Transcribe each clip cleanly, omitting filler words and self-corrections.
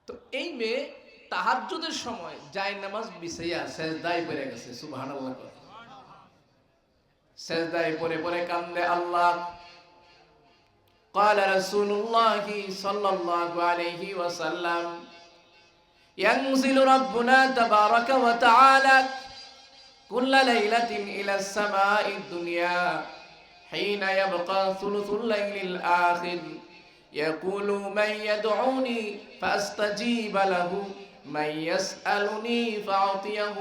তো এই মেয়ে তাহাজ্জুদের সময় যায় নামাজ বিছাইয়া সেজদায় পড়ে গেছে। সুবহানাল্লাহ। সেজদায় পড়ে পড়ে কান্দে। আল্লাহ قال رسول الله صلى الله عليه وسلم ينزل ربنا تبارك وتعالى كل ليلة إلى السماء الدنيا حين يبقى ثلث الليل الآخر يقول من يدعوني فأستجيب له من يسألني فأعطيه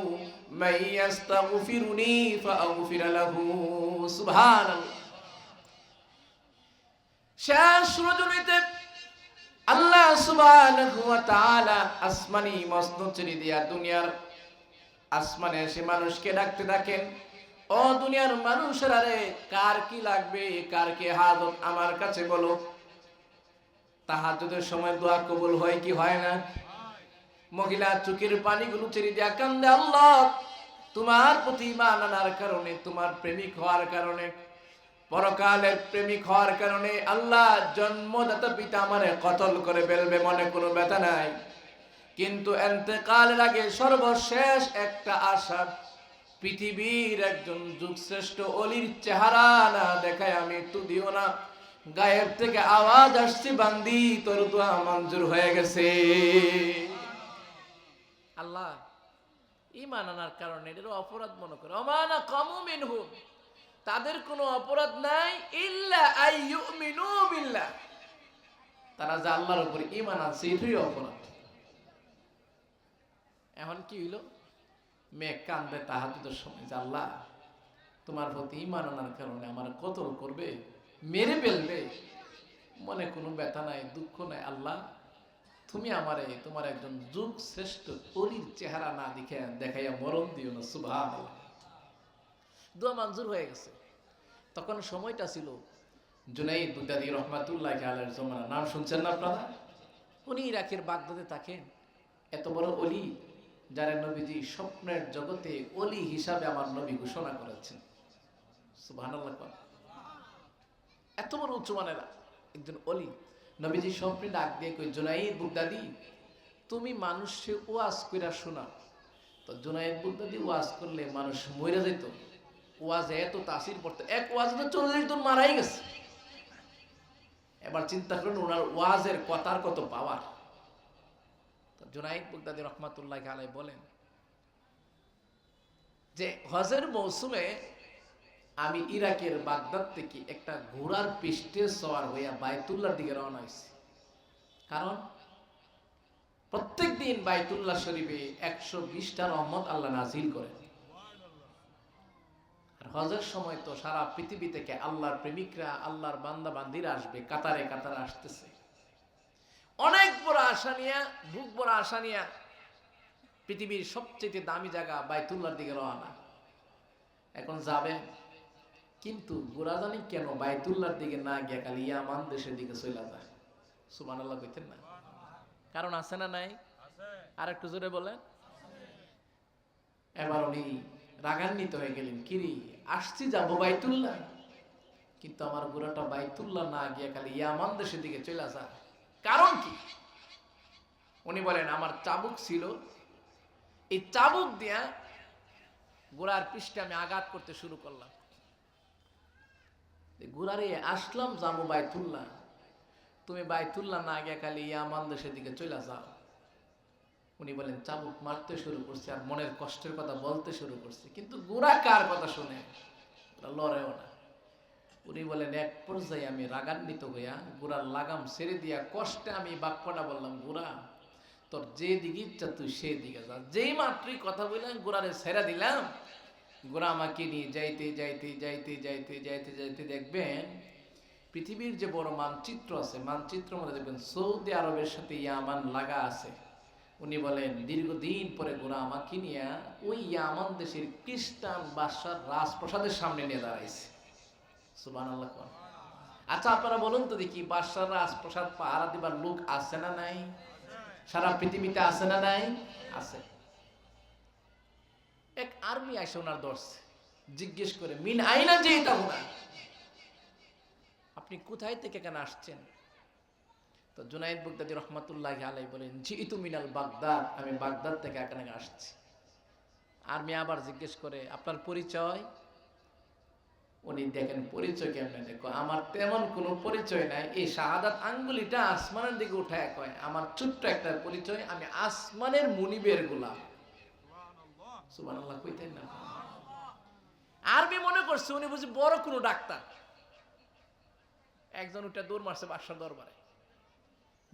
من يستغفرني فأغفر له سبحان الله শেষ রজনীতে আল্লাহ সুবহানাহু ওয়া তাআলা আসমানি মসনদ ছেড়ে দিয়া দুনিয়ার আসমানে এসে মানুষকে ডাকতে থাকেন, ও দুনিয়ার মানুষেরা রে, কার কি লাগবে, কার কি হাজত আমার কাছে বলো। তাহাজ্জুদের সময় দোয়া কবুল হয় কি হয় না? মহিলা চোখের পানিগুলো ছেড়ে দিয়া কান্দে, আল্লাহ তোমার প্রতি ঈমান আনার কারণে, তোমার প্রেমিক হওয়ার কারণে, পরকালের প্রেমিক হওয়ার কারণে আল্লাহ জন্মদাতা পিতা আমারে কতল করে ফেলবে, মনে কোনো ব্যথা নাই, কিন্তু ইন্তেকালের আগে সর্বশেষ একটা আশা, পৃথিবীর একজন যুগশ্রেষ্ঠ অলির চেহারা না দেখায় আমি একটু দিও না। গায়েব থেকে আওয়াজ আসছে, বান্দি তোর দোয়া মঞ্জুর হয়ে গেছে। আল্লাহ ঈমান আনার কারণে এদের অপরাধ মনে করে, ওমানা কামু মিনহু, তাদের কোনো অপরাধ নাই, ইল্লা আইয়ুমিনু বিল্লাহ, তারা যে আল্লাহর উপর ঈমান আনছে এটাই অপরাধ। এখন কি হইল? মেয়ে কান্দে তাহাজ্জুদের সময় যে আল্লাহ তোমার প্রতি ঈমান আনার কারণে আমার কতল করবে, মেরে ফেলবে, মনে কোনো ব্যথা নাই, দুঃখ নাই, আল্লাহ তুমি আমারে তোমার একজন যুগ শ্রেষ্ঠ অলির চেহারা না দেখাইয়া মরণ দিও না। সুবহানাল্লাহ। দোয়া মঞ্জুর হয়ে গেছে। তখন সময়টা ছিল জুনাইদ বুগদাদি রহমাতুল্লাহ আলাইহির জমানা। নাম শুনছেন না আপনারা? উনি ইরাকের বাগদাদে থাকেন। এত বড় অলি, যারা নবীজি স্বপ্নের জগতে অলি হিসাবে আমার নবী ঘোষণা করেছেন। সুবহানাল্লাহ। এত বড় উচ্চমানের একজন অলি, নবীজি স্বপ্নে ডাক দিয়ে কই, জুনাইদ বুগদাদি তুমি মানুষকে ওয়াজ কইরা শোনা। তো জুনাইদ বুগদাদি ওয়াজ করলে মানুষ মরে যেত, ওয়াজে এত তাসির পড়তো, এক ওয়াজে তো 40 জন মারাই গেছে। এবার চিন্তা করুন ওনার ওয়াজের কথার কত পাওয়ার। জুনাইদ বুগদাদি রহমাতুল্লাহ আলাইহি বলেন যে হজের মৌসুমে আমি ইরাকের বাগদাদ থেকে একটা ঘোড়ার পৃষ্ঠে সওয়ার হইয়া বাইতুল্লাহর দিকে রওনা হয়েছি। কারণ প্রত্যেক দিন বাইতুল্লাহ শরীফে 120টা রহমত আল্লাহ নাজিল করেন। আর হজের সময় তো সারা পৃথিবী থেকে আল্লাহর প্রেমিকরা, আল্লাহর বান্দা বান্দিরা আসবে, কাতারে কাতারে আসতেছে। অনেক বড় আশা নিয়া, বুক বড় আশা নিয়া পৃথিবীর সবচেয়ে দামি জায়গা বাইতুল্লাহর দিকে রওনা। এখন যাবে, কিন্তু গোরা জানি কেন বাইতুল্লাহর দিকে না গিয়া খালি ইয়ামান দেশের দিকে চলে যায়। সুবহানাল্লাহ কইতেন না? কারণ আছে না নাই? আর একটু জোরে বলেন। এবার উনি রাগান্বিত হয়ে গেলেন, কিরি আসছি যাবো বাইতুল্লাহ, কিন্তু আমার গোরাটা বাইতুল্লাহ না গিয়া খালি ইয়ামান দেশের দিকে চলে যায়, কারণ কি? উনি বলেন আমার চাবুক ছিল, এই চাবুক দিয়া গোড়ার পৃষ্ঠে আমি আঘাত করতে শুরু করলাম। গোড়ারে আসলাম যাবো বাইতুল্লাহ, তুমি বাইতুল্লাহ না গিয়া খালি ইয়ামান দেশের দিকে চলে যাও। উনি বলেন চাবুক মারতে শুরু করছে আর মনের কষ্টের কথা বলতে শুরু করছে, কিন্তু গোড়া কার কথা শুনে লড়েও না। উনি বলেন এক পর্যায়ে আমি রাগান্বিত হইয়া গোড়ার লাগাম ছেড়ে দিয়া কষ্টে আমি বাক্যটা বললাম, গোড়া তোর যে দিকে ইচ্ছা তুই সেই দিকে যা। যেই মাত্রই কথা বললাম গোড়ারে ছেড়ে দিলাম, গোড়া আমাকে নিয়ে যাইতে যাইতে যাইতে যাইতে যাইতে যাইতে দেখবেন পৃথিবীর যে বড় মানচিত্র আছে, মানচিত্রের মধ্যে দেখবেন সৌদি আরবের সাথে ইয়ামান লাগা আছে। উনি বলেন দীর্ঘদিন পরে গোড়া আমাকে নিয়ে ওই ইয়ামান দেশের খ্রিস্টান বাদশার রাজপ্রাসাদের সামনে নিয়ে দাঁড়াইছে। সুবহানাল্লাহ। আচ্ছা আপনারা বলুন তো দেখি, বাদশার রাজপ্রাসাদ পাহারা দিবার লোক আছে না নাই? সারা পৃথিবীতে আছে না নাই? আছে। এক আর্মি আসে ওনার ধরছে, জিজ্ঞেস করে মিন আইনা যেটা হুনা, আপনি কোথায় থেকে কেন আসছেন? তো জুনাইদ বাগদাদী রহমাতুল্লাহি আলাইহি বলেন, জিইতু মিনাল বাগদাদ, আমি বাগদাদ থেকে এখানে আসছি। আর মেয়ে আবার জিজ্ঞেস করে, আপনার পরিচয়? উনি দেখেন পরিচয় কেমনে, দেখো আমার তেমন কোনো পরিচয় নাই। এই শাহাদাত আঙ্গুলিটা আসমানের দিকে উঠায় কয়, আমার ছোট্ট একটা পরিচয়, আমি আসমানের মুনিবের গোলাম। সুবহানাল্লাহ কইতেন না? আরবি মনে করছে উনি বুঝি বড় কোনো ডাক্তার। একজন উঠে দৌড় মারছে বাদশার দরবারে,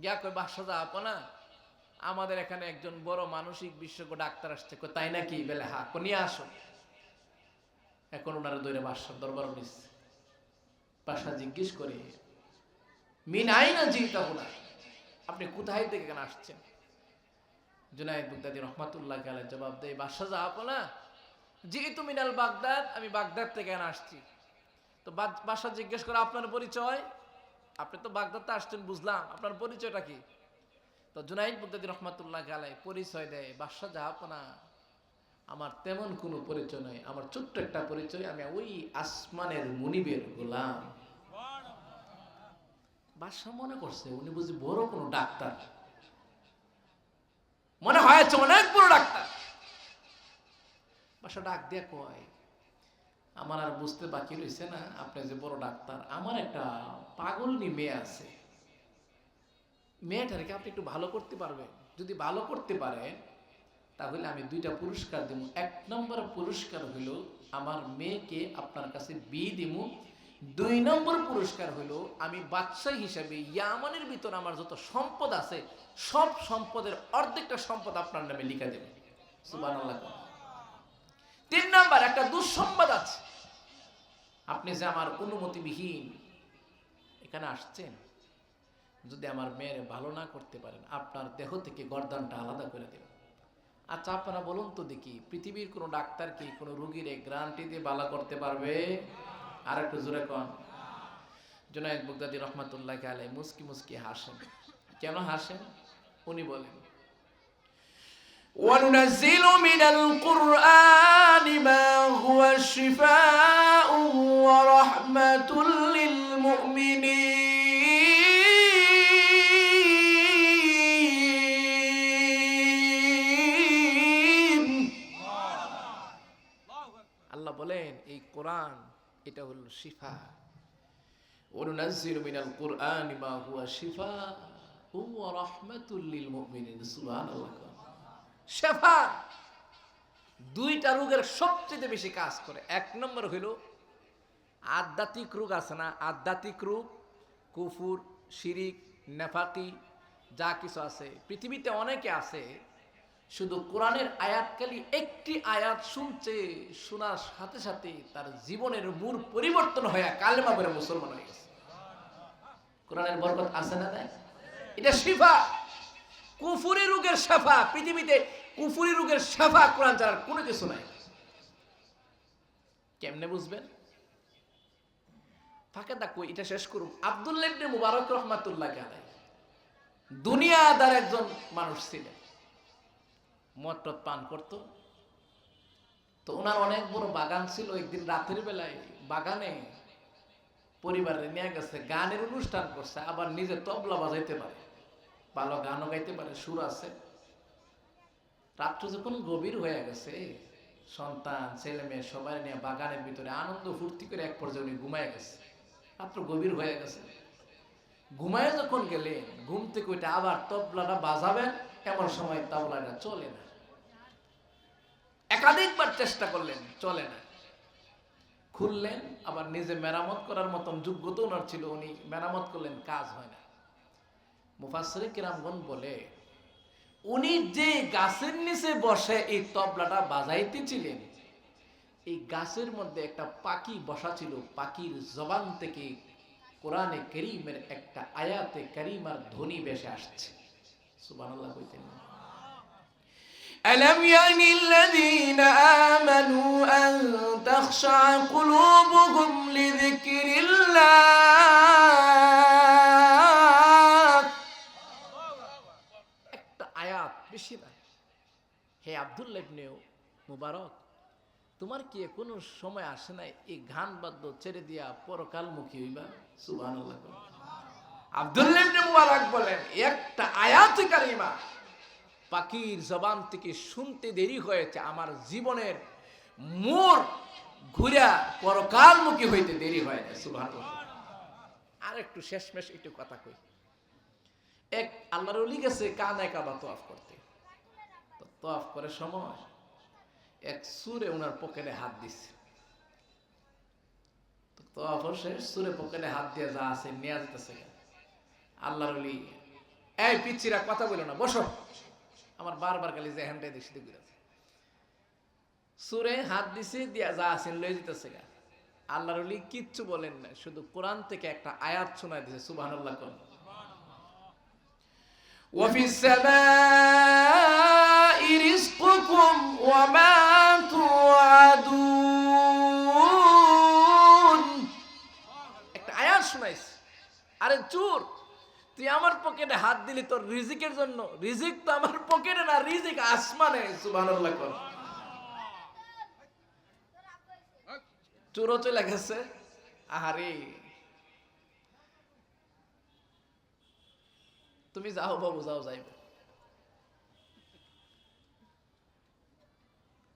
গিয়া কই, বাদশা যা আপনা, আমাদের এখানে একজন বড় মানসিক বিশেষজ্ঞ ডাক্তার আসছে। কই তাই নাকি? বলে হা, নিয়ে আসো। এখন ওনারা দৌড়ে বাদশার দরবার নিচ্ছে। বাদশা জিজ্ঞেস করে, মিন আইনা জিতাহুনা, আপনি কোথায় থেকে কেন আসছেন? জুনাইদ বাগদাদী রাহমাতুল্লাহি আলাইহি জবাব দেয়, বাদশা যা আপনা, জিইতু মিনাল বাগদাদ, আমি বাগদাদ থেকে আসছি। তো বাদশা জিজ্ঞেস করে, আপনার পরিচয়? আপনি তো বাগদাদে আসছেন বুঝলাম, আপনার পরিচয়টা কি? তো জুনাইদ বাগদাদী রাহমাতুল্লাহি আলাইহি পরিচয় দেয়, বাদশা জাহাপনা, আমার তেমন কোনো পরিচয় নয়, আমার ছোট্ট একটা পরিচয়, আমি ওই আসমানের মুনিবের গোলাম। বাদশা মনে করছে উনি বুঝি বড় কোনো ডাক্তার, মনে হয়েছে অনেক বড় ডাক্তার। বাদশা ডাক দিয়ে কয়, আমার আর বুঝতে বাকি রয়েছে না, আপনি যে বড় ডাক্তার, আমার একটা পাগলনি মেয়ে আছে, মেয়েটাকে আপনি একটু ভালো করতে পারবেন? যদি ভালো করতে পারেন তাহলে আমি দুইটা পুরস্কার দেব। এক নম্বর পুরস্কার হলো আমার মেয়েকে আপনার কাছে বিয়ে দিব। 2 নম্বর পুরস্কার হলো আমি বাদশা হিসেবে ইয়ামানের ভিতর আমার যত সম্পদ আছে সব সম্পদের অর্ধেকটা সম্পদ আপনার নামে লিখে দেব। সুবহানাল্লাহ। 3 নম্বর একটা দুঃসংবাদ আছে, আপনি যে আমার অনুমতিবিহীন এখানে আসছেন, যদি আমার মেয়ের ভালো না করতে পারেন আপনার দেহ থেকে গর্দানটা আলাদা করে দেব। আচ্ছা আপনারা বলুন তো দেখি, পৃথিবীর কোনো ডাক্তার কি কোনো রোগীর গ্যারান্টি দিয়ে ভালো করতে পারবে? আর একটু জোরে কোন। জুনাইদ বাগদাদী রহমাতুল্লাহি আলাইহি মুস্কি মুস্কি হাসেন। কেন হাসেন? উনি বলেন, وَنُنَزِّلُ مِنَ الْقُرْآنِ مَا هُوَ شِفَاءٌ وَرَحْمَةٌ لِلْمُؤْمِنِينَ। আল্লাহ বলেন এই কোরআন এটা হলো শিফা। وَنُنَزِّلُ مِنَ الْقُرْآنِ مَا هُوَ شِفَاءٌ وَرَحْمَةٌ لِلْمُؤْمِنِينَ। সুবহানাল্লাহ। শিফা দুইটা রোগের সবচেয়ে বেশি কাজ করে। এক নম্বর হলো আধ্যাত্মিক রোগ আছে না, আধ্যাত্মিক রোগ, কুফুর, শিরিক, নেফাকি, যা কিছু আছে পৃথিবীতে অনেকে আছে শুধু কোরআনের আয়াতকালি একটি আয়াত শুনছে, শোনার সাথে সাথে তার জীবনের মূল পরিবর্তন হয়ে কালেমা পড়ে মুসলমান হয়ে গেছে। কোরআনের বরকত আছে না? তাই এটা শিফা। কুফুরি রোগের শিফা, পৃথিবীতে কুফুরি রোগের শিফা কোরআন ছাড়া কোনো কিছু নাই। কেমনে বুঝবেন? ফাঁকে কই এটা শেষ করুন। আব্দুল্লাহ ইবনে মুবারক রাহমাতুল্লাহি আলাইহি দুনিয়াদার একজন মানুষ ছিলেন, মদ পান করত। তো ওনার অনেক বড় বাগান ছিল। একদিন রাতের বেলায় বাগানে পরিবারে নিয়ে গেছে, গানের অনুষ্ঠান করছে, আবার নিজে তবলা বাজাইতে পারে, ভালো গানও গাইতে পারে, সুর আছে। রাত্র যখন গভীর হয়ে গেছে, সন্তান ছেলে মেয়ে সবাই নিয়ে বাগানের ভিতরে আনন্দ ফুর্তি করে এক পর্যায়ে উনি ঘুমায় গেছে। রাত্র গভীর হয়ে গেছে, ঘুমায় যখন গেলেন ঘুম থেকে ওইটা আবার তবলাটা বাজাবেন, এমন সময় তবলাটা চলে না। একাধিকবার চেষ্টা করলেন, চলে না। খুললেন, আবার নিজে মেরামত করার মতন যোগ্যতা ওনার ছিল, উনি মেরামত করলেন, কাজ হয় না। মুফাসসিরে কিরামগণ বলে উনি যে গাছের নিচে বসে এই তবলাটা বাজাইতেছিলেন, এই গাছের মধ্যে একটা পাখি বসা ছিল, পাখির জবান থেকে কোরআনে কারীমের একটা আয়াতে কারীমার ধ্বনি ভেসে আসছে। সুবহানাল্লাহ কইতেন। ألم يأن الذين آمنوا أن تخشع قلوبهم لذكر الله। একটা আয়াত, বেশি না। হে আব্দুল্লাহ ইবনে মুবারক, তোমার কি কোনো সময় আসে নাই এই গান বাদ্য ছেড়ে দিয়া পরকালমুখী হইবা? সুবহানাল্লাহ। আব্দুল্লাহ ইবনে মুবারক বলেন, একটা আয়াতে কারিমা পাখির জবান থেকে শুনতে দেরি হয়েছে, আমার জীবনের মোড় ঘুরা পরকালমুখী হইতে দেরি হয় না। সুবহানাল্লাহ। আর একটু শেষমেশ একটু কথা কই। এক আল্লাহর ওলি গেছে কানায় কাবা তওয়াফ করতে। তো তওয়াফ করার সময় এক সূরে ওনার পকেটে হাত দিছে। তো তওয়াফ শেষ, সূরে পকেটে হাত দিয়ে যা আছে নিয়ে যেতেছে। আল্লাহর ওলি, এই পিচ্চিরা কথা বলো না, বসো। আমার বারবার খালি যে হ্যান্ডে দেখছি ঘুরে সূরে হাত দিছে দিয়া যা আছে লয়ে যেতেছে। আল্লাহর ওলি কিচ্ছু বলেন না, শুধু কোরআন থেকে একটা আয়াত শোনায় দিয়েছে। সুবহানাল্লাহ। কোন وفي السماء رزقكم وما توعدون, একটা আয়াত শোনাইছে। আরে চোর, তুই আমার পকেটে হাত দিলি তোর রিজিকের জন্য। রিজিক তো আমার পকেটে না, রিজিক আসমানে। সুবহানাল্লাহ। কোন চোরও চলে গেছে। আহারে, তুমি যাও বাবু, যাও, যাইব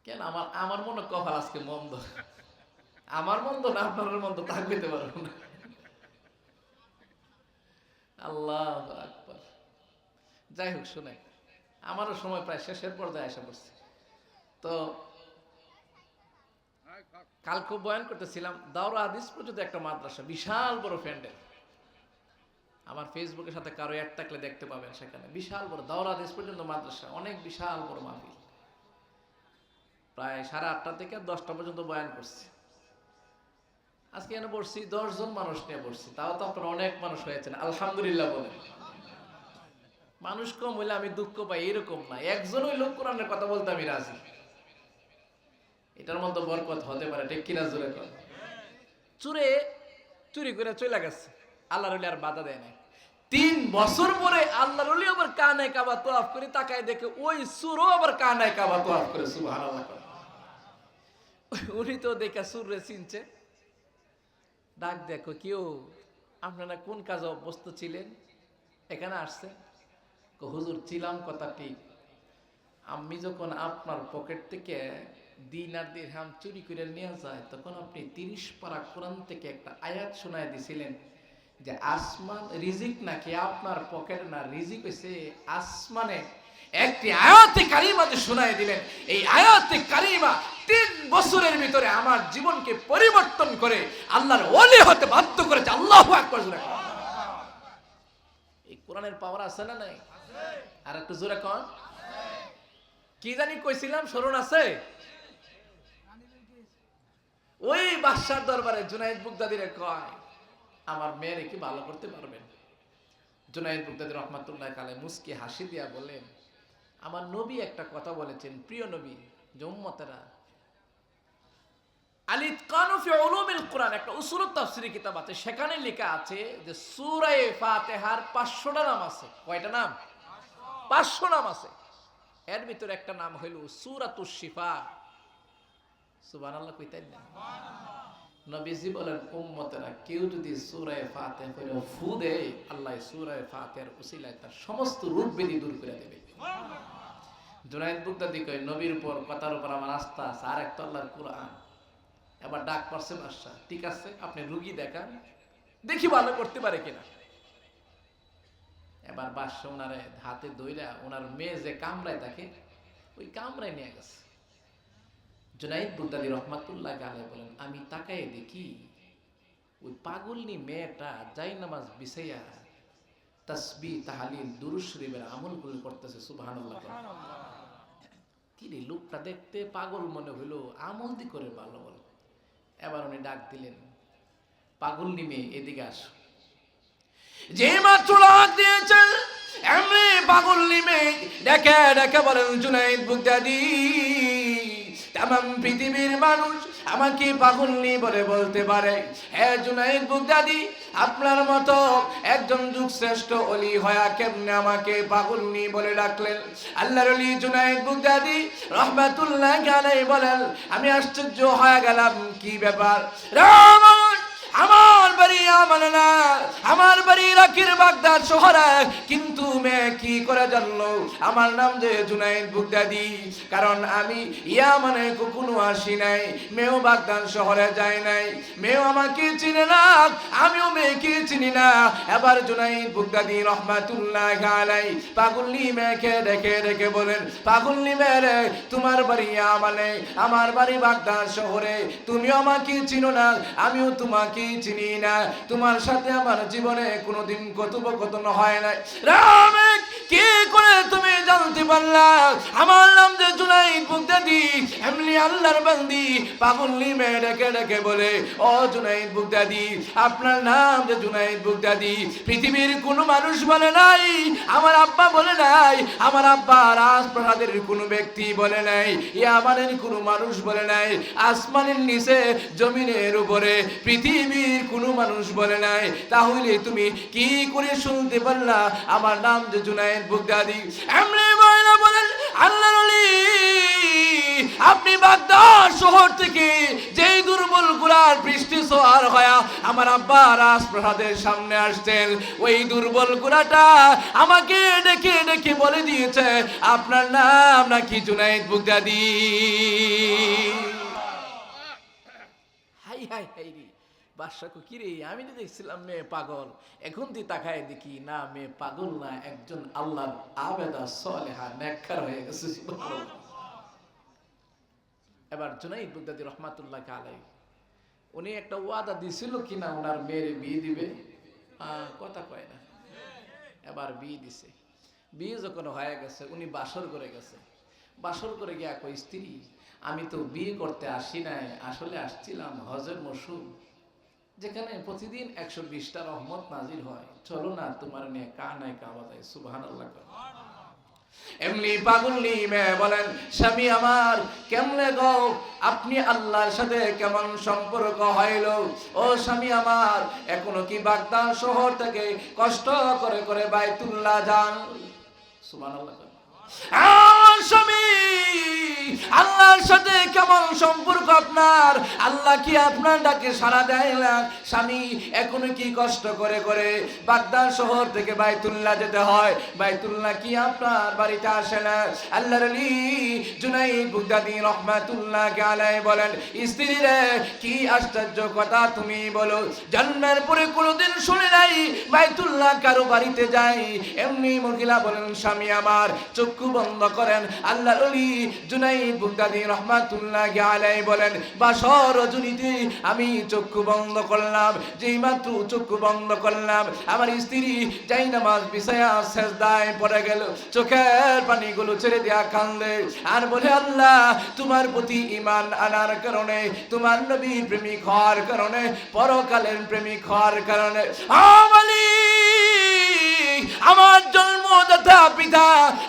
কেন? আমার মনে কপাল আজকে মন্দ। আমার মন্দ না, আপনার মন্দ তা কইতে পারবো না। আল্লাহু আকবার। যাই হোক, শুনে আমারও সময় প্রায় শেষের পর্যায়ে এসে পড়ছে। তো কালকে বয়ান করতেছিলাম, দাওরা হাদিস পর্যন্ত একটা মাদ্রাসা, বিশাল বড় প্যান্ডেল। আমার ফেসবুকের সাথে কারো অ্যাড থাকলে দেখতে পাবেন, সেখানে বিশাল বড় দাওরা হাদিস পর্যন্ত মাদ্রাসা, অনেক বিশাল বড় মাহফিল। প্রায় 8:30 থেকে 10টা পর্যন্ত বয়ান করছি। আজকে এনে বসছি 10 জন মানুষ নিয়ে বসছি, তাও তো আপনারা অনেক মানুষ হয়েছেন, আলহামদুলিল্লাহ বলেন। মানুষ কম হইলে আমি দুঃখ পাই এরকম না, একজন ওই লোক কোরআনের কথা বলতে আমি রাজি। এটার মধ্যে বরকত হতে পারে, ঠিক কিনা? জোরে কর। চুরি করে চলে গেছে, আল্লাহর ওলি আর বাধা দেয় নাই। 3 বছর পরে আল্লাহর ওলি আবার কানায় কাবা তওয়াফ করে তাকায় দেখে ওই চোরও আবার কানায় কাবা তওয়াফ করে। সুবহানাল্লাহ। উনি তো দেখে চোররে চিনছে, ডাক দেখো, কেউ আপনারা কোন কাজে অভ্যস্ত ছিলেন, এখানে আসছেন? হুজুর, ছিলাম কথা ঠিক, আমি যখন আপনার পকেট থেকে দিনার দিরহাম চুরি করে নিয়ে যায়, তখন আপনি 30 পারা কোরআন থেকে একটা আয়াত শোনায় দিছিলেন যে আসমান রিজিক নাকি আপনার পকেট না, রিজিক হইছে আসমানে। একটি আয়াতে কারিমা যে শোনায় দিলেন, এই আয়াতে কারিমা 3 বছরের ভিতরে আমার জীবনকে পরিবর্তন করে আল্লাহর ওলি হতে বাধ্য করেছে। আল্লাহু আকবার। এই কোরআনের পাওয়ার আছে না নাই? আর একটু জোরে কন। কি জানি কইছিলাম, স্মরণ আছে? ওই বাদশার দরবারে জুনায়েদ বুগদাদিরে কয়, আমার মেয়েরে কি ভালো করতে পারবেন? জুনায়েদ বুগদাদি রহমাতুল্লাহ আলাইহি মুস্কি হাসি দিয়া বলেন, আমার নবী একটা কথা বলেছেন, প্রিয় নবী, যে উম্মতেরা আল-ইতকানু ফি উলুমিল কুরআন, একটা উসুলুত তাফসীরি কিতাব আছে, সেখানে লেখা আছে যে সূরা ফাতিহার 500টা নাম আছে। কয়টা নাম? 500 নাম আছে। এর ভিতরে একটা নাম হইল সূরাতুশ শিফা। সুবহানাল্লাহ কইতেন না? নবীজি বলেন, উম্মতেরা কেউ যদি সূরা ফাতিহা পড়ে ফু দেয়, আল্লাহ সূরা ফাতিহার উসিলায় তার সমস্ত রোগ ব্যাধি দূর করে দেবে। জুনায়েদ বুগদাদি কয়, নবীর উপর কথার উপর আমার আস্থা আছে, আর একটা আল্লাহর কোরআন। এবার ডাক পড়ছে বাদশা, ঠিক আছে আপনি রুগী দেখান, দেখি ভালো করতে পারে কিনা। এবার বাদশা ওনারে হাতে ধইরা ওনার মেয়ে যে কামরায় থাকে ওই কামরায় নিয়ে গেছে। জুনায়েদ বুগদাদি রহমাতুল্লাহ আলাইহি বলেন, আমি তাকায় দেখি ওই পাগলনি মেয়েটা জায়নামাজ বিছাইয়া তাসবিহ তাহলিল দুরূদ শরীফের আমলগুলো করতেছে। সুবহানাল্লাহ। কি রে, লোকটা দেখতে পাগল মনে হইলো, আমল দি করে ভালো বল। এবার উনি ডাক দিলেন, পাগলনি মেয়ে এদিকে আসো। যে মাত্র ডাক দিয়েছেন এমনি পাগলনি মেয়ে দেখে দেখে বলেন, জুনায়েদ বুগদাদি, তামাম পৃথিবীর মানুষ আমাকে পাগলনি বলে বলতে পারে। হ্যাঁ জুনায়েদ বুগদাদি, আপনার মতো একজন যুগ শ্রেষ্ঠ ওলি হয়া কেমনে আমাকে পাগলনি বলে ডাকলেন? আল্লাহর ওলি জুনায়েদ বুগদাদি রহমাতুল্লাহ আলাইহি বলেন, আমি আশ্চর্য হয়ে গেলাম, কি ব্যাপার? আমার বাড়ি ইয়ামানে না, আমার বাড়ি ইরাকের বাগদাদ শহরে, কিন্তু মেয়ে কি করে জানলো আমার নাম যে জুনাইদ বাগদাদি? কারণ আমি ইয়ামানে কখনো আসি নাই, মেয়েও বাগদাদ শহরে যায় নাই, মেয়েও আমাকে চিনে না, আমিও মেয়েকে চিনি না। এবার জুনাইদ বাগদাদি রহমাতুল্লাহ আলাই পাগলনি মেয়েকে ডেকে ডেকে বলেন, পাগলনি মেয়ে, তোমার বাড়ি ইয়ামানে, আমার বাড়ি বাগদাদ শহরে, তুমি আমাকে চিনো না, আমিও তোমাকে চিনি না, তোমার সাথে আমার জীবনে কোনোদিন কথোপকথন হয় নাই, রামে কি করে তুমি জানতে পারলা আমার নাম যে জুনাইদ বাগদাদি? এমনি আল্লাহর বান্দি পাগলনি মেয়ে ডেকে ডেকে বলে, ও জুনাইদ বাগদাদি, আপনার নাম যে জুনাইদ বাগদাদি পৃথিবীর কোনো মানুষ বলে নাই, আমার আব্বা বলে নাই, আমার আব্বা রাজপ্রাসাদের কোনো ব্যক্তি বলে নাই, ইয়ামানের কোনো মানুষ বলে নাই, আসমানের নিচে জমিনের উপরে পৃথিবীর কোনো মানুষ বলে নাই, তাহলে তুমি কি করে শুনতে পারলা আমার নাম যে জুনাইদ বাগদাদি? এমনি মহিলা বলেন, আল্লাহর ওলি, আপনি বাগদাদ শহর থেকে যেই দুর্বল গুলার বৃষ্টি সোয়ার হয়া আমার আব্বা রাজপ্রাসাদের সামনে আসছেন, ওই দুর্বল গুলাটা আমাকে ডেকে ডেকে বলে দিয়েছে আপনার নাম নাকি জুনাইদ বাগদাদি। হাই হাই হাই রে বাদশা কো, কি রে, আমি তো দেখছিলাম মেয়ে পাগল, এখন তুই তাকায় দেখি না মেয়ে পাগল না, একজন আল্লাহর আবেদা সালেহা নেককার হয়ে গেছে। এবার জুনাইদ বাগদাদি রহমাতুল্লাহ আলাই উনি একটা ওয়াদা দিছিল কিনা ওনার মেয়ের বিয়ে দিবে, কথা কয় না, এবার বিয়ে দিছে। বিয়ে যখন হয়ে গেছে উনি বাসর করে গেছে, বাসর করে গিয়া কই, স্ত্রী আমি তো বিয়ে করতে আসি নাই, আসলে আসছিলাম হজের মৌসুম, যেখানে প্রতিদিন 120টা রহমত নাজির হয়, চলো না তোমার নিয়ে কানায় কাবা যায়, সুবহানাল্লাহ। এমনি পাগলনি মেয়ে বলেন, স্বামী আমার কেমনে গো, আপনি আল্লাহর সাথে কেমন সম্পর্ক হইল? ও স্বামী আমার, এখনো কি বাগদাদ শহর থেকে কষ্ট করে করে বাইতুল্লাহ যান? সুবহানাল্লাহ। স্বামী আল্লাহর সাথে কেমন সম্পর্ক আপনার? আল্লাহ কি আপনার ডাকে সাড়া দেয় না? স্বামী এখনো কি কষ্ট করে করে বাগদাদ শহর থেকে বাইতুল্লাহ যেতে হয়? বাইতুল্লাহ কি আপনার বাড়িতে আসে না? আল্লাহর ওলি জুনাইদ বাগদাদি রাহমাতুল্লাহ আলাইহি বলেন, স্ত্রী রে কি আশ্চর্য কথা তুমি বলো, জন্মের পরে কোনোদিন শুনে নাই বাইতুল্লাহ কারো বাড়িতে যাই। এমনি মহিলা বলেন, স্বামী আমার চক্ষু বন্ধ করেন। আল্লাহর ওলি জুনাইদ বাগদাদি রাহমাতুল্লাহ আলাইহি বলেন, বাসর রজনীতে আমি চক্ষু বন্ধ করলাম, যেই মাত্র চক্ষু বন্ধ করলাম আমার স্ত্রী যাই নামাজ বিছায়া সেজদায় পড়ে গেল, চোখের পানিগুলো ছেড়ে দেয়া কান্দে আর বলে, আল্লাহ তোমার প্রতি ঈমান আনার কারণে, তোমার নবীর প্রেমিক হওয়ার কারণে, পরকালের প্রেমিক হওয়ার কারণে আমার জন্মদাতা পিতা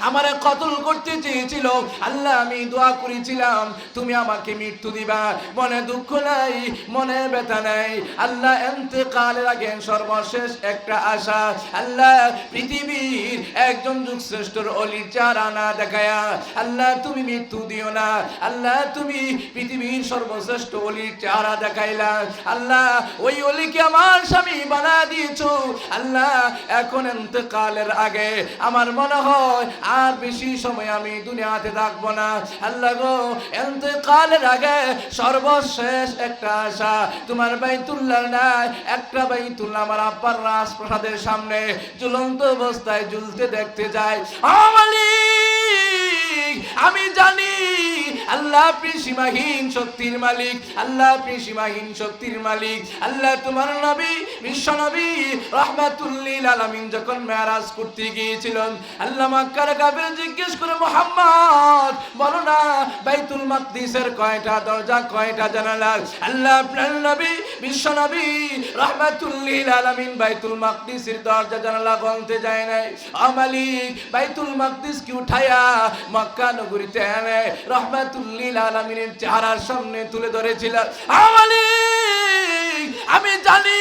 আমারে কতল করতে চেয়েছিল, আল্লাহ আমি দোয়া করেছিলাম তুমি আমাকে মৃত্যু দিবা, মনে দুঃখ নাই, মনে ব্যথা নাই, আল্লাহ ইন্তেকালের আগে সর্বশেষ একটা আশা, আল্লাহ পৃথিবীর একজন যুগশ্রেষ্ঠর অলির চেহারা না দেখায়া আল্লাহ তুমি মৃত্যু দিও না, আল্লাহ তুমি পৃথিবীর সর্বশ্রেষ্ঠ অলির চেহারা দেখাইলা, আল্লাহ ওই অলিকে আমার স্বামী বানা দিয়েছো, আল্লাহ এখন ইন্তেকালের আগে আমার মনে হয় আর বেশি সময় আমি দুনিয়াতে থাকবো না, আল্লাহ গো ইন্তেকালের আগে সর্বশেষ একটা আশা তোমার বাইতুল্লাহ না, একটা বাইতুল্লাহ আমার আব্বার রাজপ্রাসাদের সামনে ঝুলন্ত অবস্থায় ঝুলতে দেখতে যাই। আমি জানি আল্লাহ আপনি সীমাহীন শক্তির মালিক, আল্লাহ আপনি সীমাহীন শক্তির মালিক, আল্লাহ তোমার নবী বিশ্ব নবী রাহমাতুল লিল আলামিন যখন মেরাজ করতে গিয়েছিলেন, আল্লাহ মক্কার কাফের জিজ্ঞেস করে, মুহাম্মদ বলো না বাইতুল মাকদিসের কয়টা দরজা, কয়টা জানালা? আল্লাহ আপনার নবী বিশ্ব নবী রাহমাতুল লিল আলামিন বাইতুল মাকদিসের দরজা জানালা বলতে যায় নাই, ও মালিক বাইতুল মাকদিস কি উঠায়া মক্কা নগরীতে এনে রাহমাতুল লিল আলামিনের চেহারার সামনে তুলে ধরেছিলেন। আমি জানি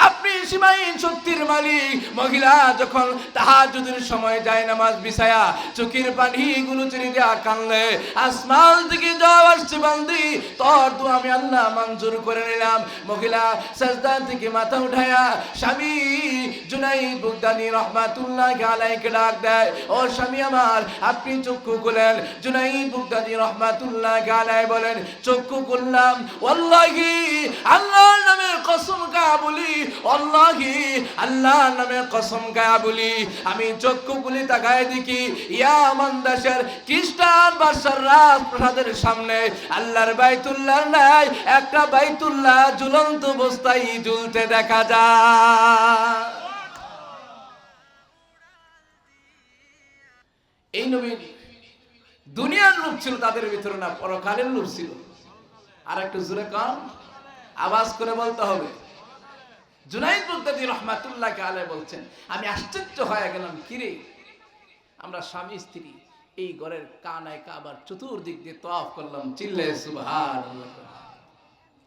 আপনি সীমাহীন শক্তির মালিক। মহিলা যখন তাহাজ্জুদের সময় যায় নামাজ বিছায়া চোখের পানিগুলো ছেড়ে দেয়া কানলে, আসমান থেকে জবাব আসছে, বান্দি তোর দোয়া আমি আল্লাহ মঞ্জুর করে নিলাম। মহিলা সাজদা থেকে মাথা উঠায়া স্বামী জুনাইদ বুগদানি রহমাতুল্লাহ আলাইহিকে ডাক দেয়, ও স্বামী আমার, আপনি চক্ষু খুলেন। জুনাইদ বুগদানি রহমাতুল্লাহ আলাইহি বলেন, চক্ষু খুললাম, ওয়াল্লাহি আল্লাহর নামে কসম খায়া বলি, ওয়াল্লাহি আল্লাহর নামে কসম খায়া বলি, আমি চক্ষু খুলে তাকায় দেখি ইয়ামান দেশের খ্রিস্টান বাদশার রাজপ্রাসাদের সামনে আল্লাহর বাইতুল্লাহ নাই, একটা বাইতুল্লাহ ঝুলন্ত অবস্থায় ঝুলতে দেখা যায়। এই নবীর দুনিয়ার লোভ ছিল তাদের ভিতরে, না পরকালের লোভ ছিল। আর একটু জোরে কম আওয়াজ করে বলতে হবে। জুনাইদ বুগদাদি রহমাতুল্লাহ আলাইহি বলছেন, আমি আশ্চর্য হয়ে গেলাম, কিরে আমরা স্বামী স্ত্রী এই ঘরের কানায় কাবার চতুর্দিক দিয়ে তওয়াফ করলাম, চিল্লে সুবহানাল্লাহ।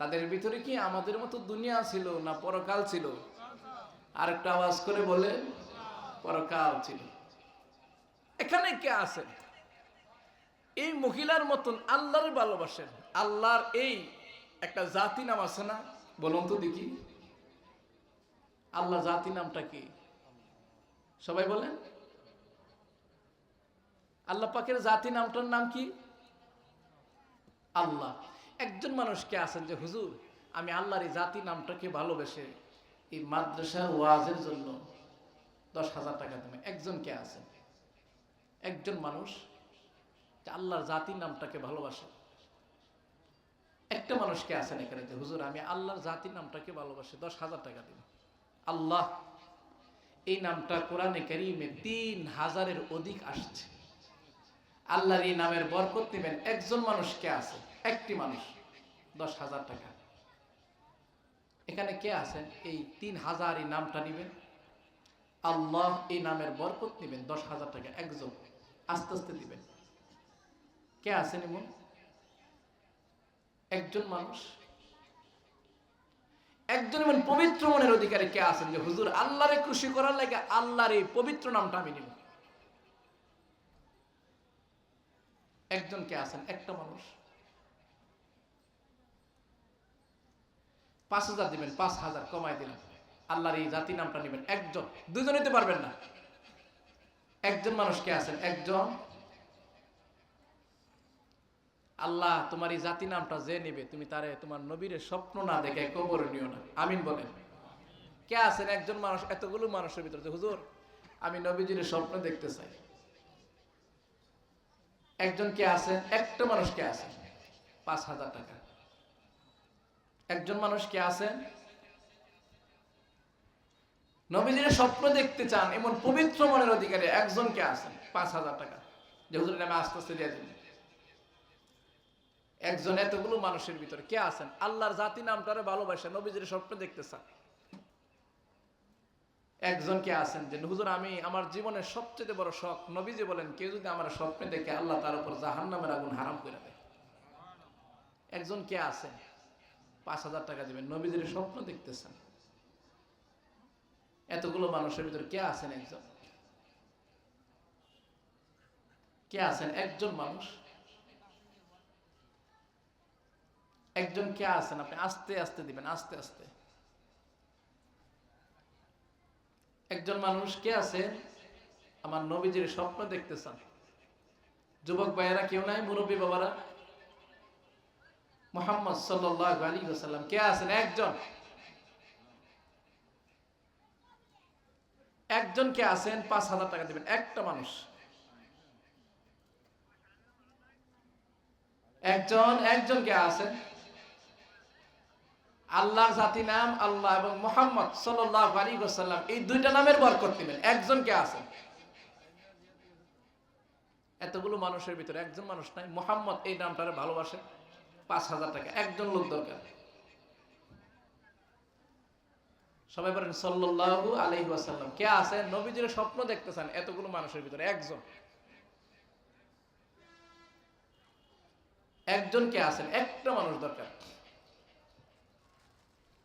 তাদের ভিতরে কি আমাদের মতো দুনিয়া ছিল না পরকাল ছিল? আর একটা আওয়াজ করে বলে, পরকাল ছিল। এখানে কে আছেন এই মহিলার মতন আল্লাহর ভালোবাসেন? আল্লাহর এই একটা জাতি নাম আছে না, বলুন তো দেখি, আল্লাহ জাতি নামটা কি? সবাই বলেন, আল্লাহ পাকের জাতি নামটার নাম কি? আল্লাহ। একজন মানুষ কে আছেন যে হুজুর আমি আল্লাহর এই জাতি নামটাকে ভালোবেসে এই মাদ্রাসার ওয়াজের জন্য 10,000 টাকা দেবেন? একজন কে আছেন? একজন মানুষ আল্লাহর জাতির নামটাকে ভালোবাসে। একটা মানুষ কে আছেন এখানে যে হুজুর আমি আল্লাহর জাতির নামটাকে ভালোবাসি, 10,000 টাকা দিন? আল্লাহ এই নামটা কোরআনে কারীমে 3,000-এর অধিক আসছে। আল্লাহর এই নামের বরকত নেবেন একজন মানুষ কে আছে? একটি মানুষ, 10,000 টাকা। এখানে কে আছেন এই 3,000 এই নামটা নেবেন? আল্লাহ এই নামের বরকত নেবেন 10,000 টাকা একজন, আস্তে আস্তে দিবেন। কে আছেন এমন একজন মানুষ? একজন এমন পবিত্র মনের অধিকারী কে আছেন যে হুজুর আল্লাহরে খুশি করার লাগে আল্লাহর এই পবিত্র নামটা আমি নিব? একজন কে আছেন? একটা মানুষ। 5,000 দিবেন, 5,000 কমাই দিলাম, আল্লাহর এই জাতি নামটা নেবেন একজন। দুজন নিতে পারবেন না, একজন মানুষ কে আছেন? একজন। আল্লাহ তোমার এই জাতি নামটা যে নেবে তুমি তারে তোমার নবীর স্বপ্ন না দেখে কবরে নিও না, আমিন বলেন। কে আছেন একজন মানুষ এতগুলো মানুষের ভিতরে যে হুজুর আমি নবীজির স্বপ্ন দেখতে চাই? একজন কে আছেন? একটা মানুষ কে আছেন? 5,000 টাকা। একজন মানুষ কে আছেন নবীজির স্বপ্ন দেখতে চান এমন পবিত্র মনের অধিকারী একজন কে আছেন? 5,000 টাকা যে হুজুর নামে আস্তে আস্তে দিয়ে দিন। একজন এতগুলো মানুষের ভিতরে কে আছেন আল্লাহর জাতি নামটারে ভালোবাসে, নবীজির স্বপ্ন দেখতে চান? একজন কে আছেন যে হুজুর আমি আমার জীবনের সবচেয়ে বড় শখ, নবীজি বলেন কেউ যদি আমার স্বপ্নে দেখে আল্লাহ তার উপর জাহান্নামের আগুন হারাম করে দেয়? একজন কে আছেন 5,000 টাকা দিবেন, নবীজির স্বপ্ন দেখতেছেন। এতগুলো মানুষের ভিতরে কে আছেন একজন? কে আছেন একজন মানুষ? একজন কে আছেন? আপনি আস্তে আস্তে দিবেন, আস্তে আস্তে। একজন মানুষ কে আছেন আমার নবীজির স্বপ্ন দেখতে চান? যুবক ভাইয়েরা কেউ নাই? মুরব্বী বাবারা? মুহাম্মদ সাল্লাল্লাহু আলাইহি ওয়াসাল্লাম কে আছেন? একজন। একজন কে আছেন? 5,000 টাকা দিবেন একটা মানুষ। একজন। একজন কে আছেন? আল্লাহর জাতি নাম আল্লাহ এবং মুহাম্মদ সাল্লাল্লাহু আলাইহি ওয়াসাল্লাম এই দুইটা নামের বরকত নেবেন একজন কে আছেন? এতগুলো মানুষের ভিতরে একজন মানুষ নাই মুহাম্মদ এই নামটারে ভালোবাসে, 5,000 টাকা একজন লোক দরকার। সবাই বলেন সাল্লাল্লাহু আলাইহি ওয়াসাল্লাম। কে আছে নবীজির স্বপ্ন দেখতেছেন এতগুলো মানুষের ভিতরে একজন? একজন কে আছেন? একটা মানুষ দরকার।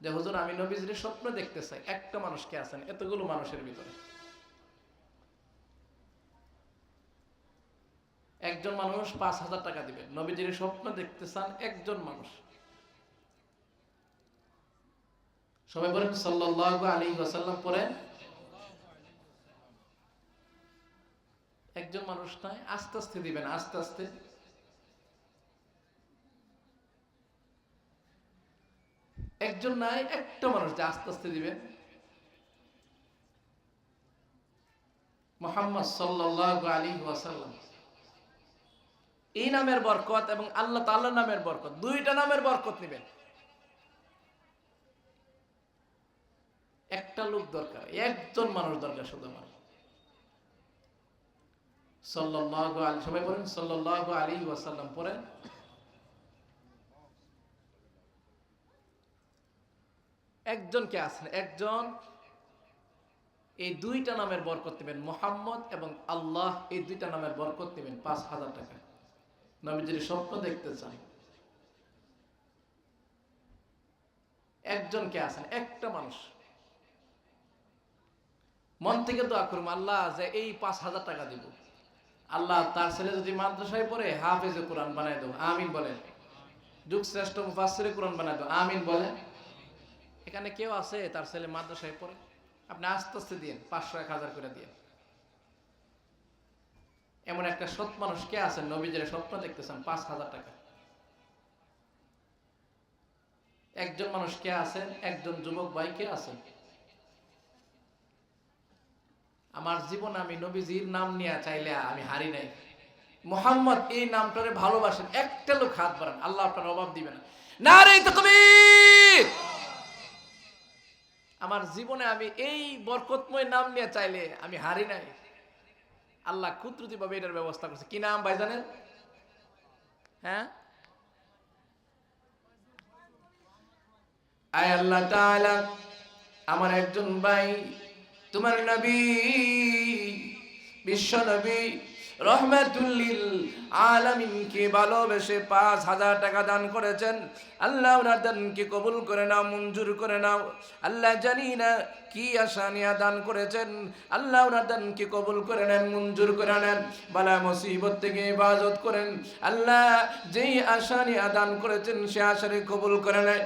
যে হুজুর আমি নবীজির স্বপ্ন দেখতে চাই। একটা মানুষ কে আছেন এতগুলো মানুষের ভিতরে? একজন মানুষ 5,000 টাকা দিবেন, নবীজির স্বপ্ন দেখতে চান একজন মানুষ। সবাই বলেন সাল্লাল্লাহু আলাইহি ওয়াসাল্লাম পড়েন। একজন মানুষ নয়, আস্তে আস্তে দিবেন, আস্তে আস্তে। একজন নাই, একটা মানুষ, যে আস্তে আস্তে দিবেন। মুহাম্মদ সাল্লাল্লাহু আলাইহি ওয়াসাল্লাম, এই নামের বরকত এবং আল্লাহ তাআলার নামের বরকত, দুইটা নামের বরকত নেবেন। একটা লোক দরকার, একজন মানুষ দরকার শুধু আমার। সাল্লাল্লাহু আলাইহি, সবাই বলেন সাল্লাল্লাহু আলাইহি ওয়াসাল্লাম পড়েন। একজন কে আছেন? একজন। এই দুইটা নামের বরকত নেবেন, মুহাম্মদ এবং আল্লাহ, এই দুইটা নামের বরকত নেবেন 5,000 টাকা। নবীজির স্বপ্ন দেখতে চান। একজন কে আছেন? একটা মানুষ। মন থেকে দোয়া করুন, আল্লাহ যে এই 5,000 টাকা দিব, আল্লাহ তার ছেলে যদি মাদ্রাসায় পড়ে হাফেজে কোরআন বানাই দাও, আমিন বলেন। যুগ শ্রেষ্ঠ মুফাসসিরে কোরআন বানাই দাও, আমিন বলেন। এখানে কেউ আছে তার ছেলে মাদ্রাসায় পড়ে? আপনি আস্তে আস্তে দিয়েন, 500 1000 করে দিয়ে। এমন একটা সৎ মানুষ কে আছেন নবীজির স্বপ্ন দেখতেছেন 5,000 টাকা? একজন মানুষ কে আছেন? একজন যুবক ভাই কে আছেন? আমার জীবন আমি নবীজির নাম নিয়ে চাইলে আমি হারি নাই। মুহাম্মদ এই নামটারে ভালোবাসেন, একটা লোক হাত বাড়ান, আল্লাহ আপনার অভাব দিবে না। নারে তাকবীর! আমার জীবনে আমি এই বরকতময় নাম নিয়ে চাইলে আমি হারি নাই। আল্লাহ কুদরতি ভাবে এটার ব্যবস্থা করছে। কি নাম ভাই জানেন? হ্যাঁ, আয় আল্লাহ তাআলা, আমার একজন ভাই তোমার নবী, বিশ্ব নবী রহমাতুল লিল আলামিনকে ভালোবেসে 5,000 টাকা দান করেছেন। আল্লাহ ওনার দানকে কবুল করে নাও, মঞ্জুর করে নাও। আল্লাহ জানি না কি আশা নিয়ে দান করেছেন, আল্লাহ ওনার দানকে কবুল করে নেন, মঞ্জুর করে নেন, বালা মুসিবত থেকে হেফাজত করেন। আল্লাহ যেই আশা নিয়ে দান করেছেন সে আশারে কবুল করে নেয়।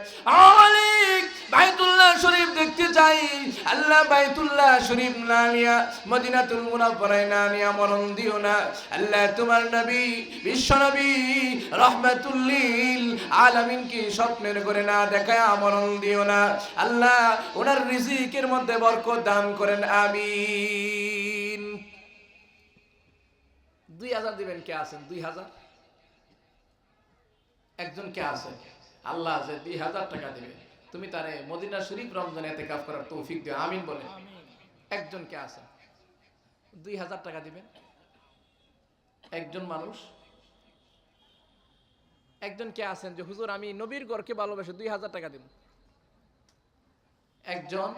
আলিক বাইতুল্লাহ শরীফ দেখতে চাই, আল্লাহ বাইতুল্লাহ শরীফ না নিয়া মদিনাতুল মুনাওয়ারায় না নিয়া মরণ দিও না। আল্লাহ তোমার নবী বিশ্ব নবী রহমাতুল লিল আলামিনকে স্বপ্নের করে না দেখায় মরণ দিও না। আল্লাহ ওনার রিজিকের মধ্যে বরকত দান করেন, আমিন। 2,000 দিবেন। কে আছেন? 2,000। একজন কে আছেন? আল্লাহ যে 2,000 টাকা দিবে, তুমি তারে মদিনা শরীফ রমজানে ইতিকাফ করার তৌফিক দিও, আমিন বলেন। একজন কে আছেন? 2,000 টাকা দিবেন। একজন মানুষ। একজন কে আছেন যে হুজুর আমি নবীর ঘরকে ভালোবাসি, 2,000 টাকা দিব? একজন।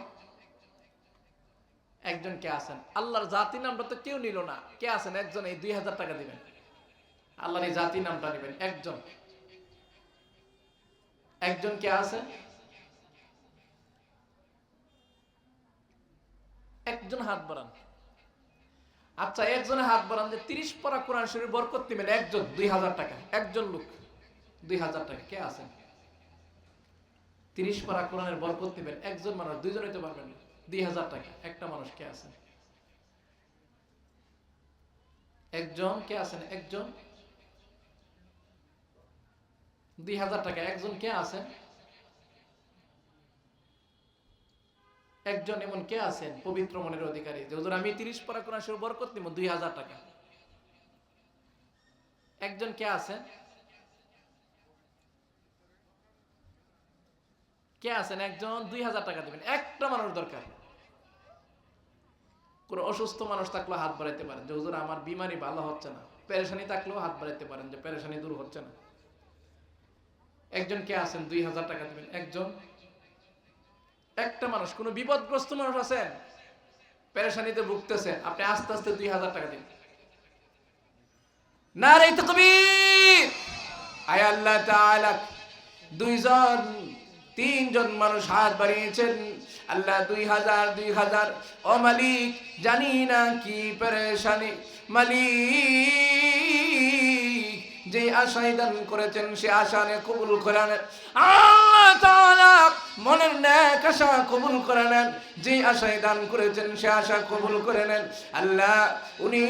একজন কে আছেন? আল্লাহর জাতি নামটা তো কেউ নিল না, কে আছেন? একজন। এই 2,000 টাকা দিবেন, আল্লাহর এই জাতি নামটা নেবেন। একজন। একজন কে আছেন? একজন হাত বাড়ান। আচ্ছা, একজনে হাত বাড়ান যে 30 পারা কোরআন শরীফ বরকত নেবেন। একজন 2,000 টাকা। একজন লোক 2,000 টাকা। কে আছেন? 30 পারা কোরআনের বরকত নেবেন। একজন মানুষ, দুইজন হইতে পারবেন না। 2,000 টাকা। একটা মানুষ কে আছেন? একজন। কে আছেন? একজন। 2,000 টাকা। একজন কে আছেন? একজন। এমন কে আছেন পবিত্র মনের অধিকারী যে হুজুর আমি 30 পারা কোরআন শরীফ বরকত নিব, 2,000 টাকা? একজন কে আছেন? কে আছেন? একজন। 2,000 টাকা দিবেন। একটা মানুষ দরকার। কোন অসুস্থ মানুষ থাকলেও হাত বাড়াইতে পারেন যে হুজুর আমার বিমারি ভালো হচ্ছে না। পেরেশানি থাকলেও হাত বাড়াইতে পারেন যে পেরেশানি দূর হচ্ছে না। একজন কে আছেন? 2,000 টাকা দিবেন। একজন। একটা মানুষ। কোন বিপদগ্রস্ত মানুষ আছেন, পেরেশানিতে ভুগতেছেন, আপনি আস্তে আস্তে 2,000 টাকা দিন। নারে তাকবীর! আয় আল্লাহ তাআলা, দুইজন তিনজন মানুষ হাত বাড়িয়েছেন। আল্লাহ 2000 ও মালিক, জানি না কি পেরেশানি, মালিক যে আশায় দান করেছেন সে আশানে কবুল করে নেন। আল্লাহ তাআলা মনের নেক আশা কবুল করে নেন, যে আশায় দান করেছেন সে আশা কবুল করে নেন। আল্লাহ উনি